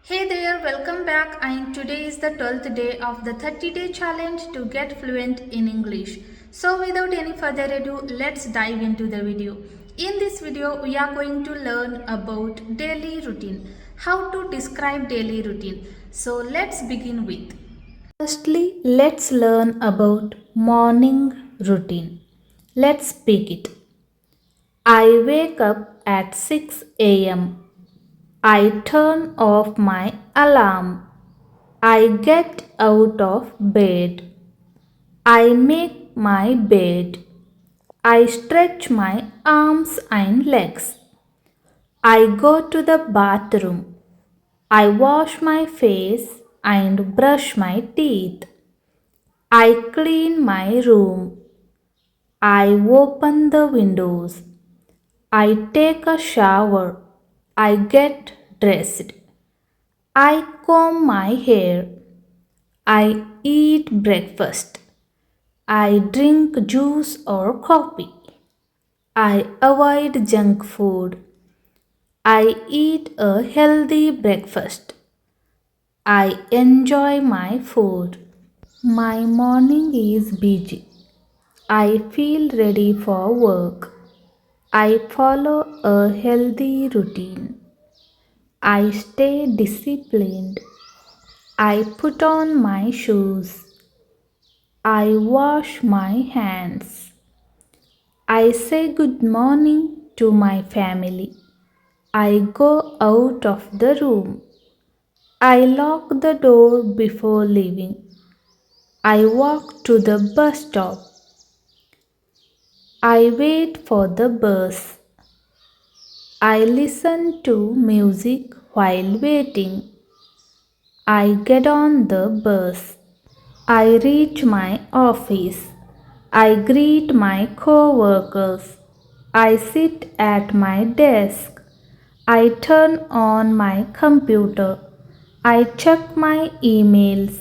Hey there, welcome back, and today is the 12th day of the 30-day challenge to get fluent in English. So without any further ado, let's dive into the video. In this video, we are going to learn about daily routine, how to describe daily routine. So let's begin with. Firstly, let's learn about morning routine. Let's pick it. I wake up at 6 a.m. I turn off my alarm. I get out of bed. I make my bed. I stretch my arms and legs. I go to the bathroom. I wash my face and brush my teeth. I clean my room. I open the windows. I take a shower. I get dressed. I comb my hair. I eat breakfast. I drink juice or coffee. I avoid junk food. I eat a healthy breakfast. I enjoy my food. My morning is busy. I feel ready for work. I follow a healthy routine. I stay disciplined. I put on my shoes. I wash my hands. I say good morning to my family. I go out of the room. I lock the door before leaving. I walk to the bus stop. I wait for the bus. I listen to music while waiting. I get on the bus. I reach my office. I greet my co-workers. I sit at my desk. I turn on my computer. I check my emails.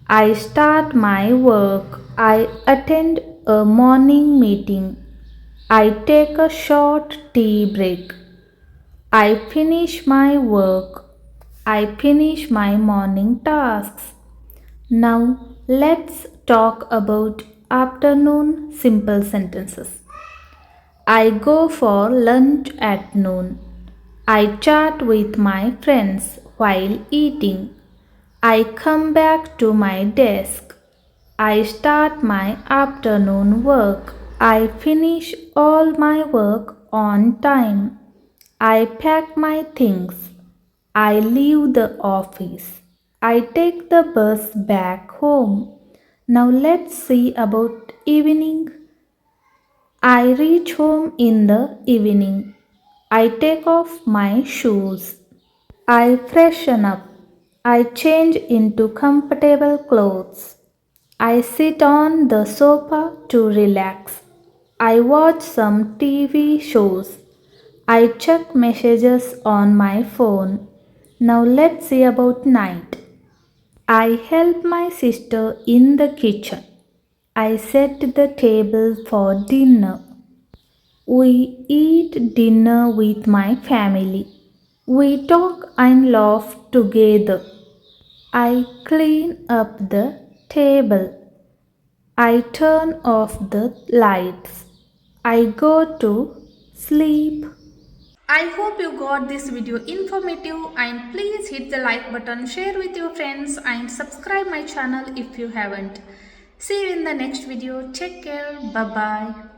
I start my work. I attend a morning meeting. I take a short tea break. I finish my work. I finish my morning tasks. Now let's talk about afternoon simple sentences. I go for lunch at noon. I chat with my friends while eating. I come back to my desk. I start my afternoon work. I finish all my work on time. I pack my things. I leave the office. I take the bus back home. Now let's see about evening. I reach home in the evening. I take off my shoes. I freshen up. I change into comfortable clothes. I sit on the sofa to relax. I watch some TV shows. I check messages on my phone. Now let's see about night. I help my sister in the kitchen. I set the table for dinner. We eat dinner with my family. We talk and laugh together. I clean up the table. I turn off the lights. I go to sleep. I hope you got this video informative, and please hit the like button, share with your friends and subscribe my channel if you haven't. See you in the next video. Take care. Bye bye.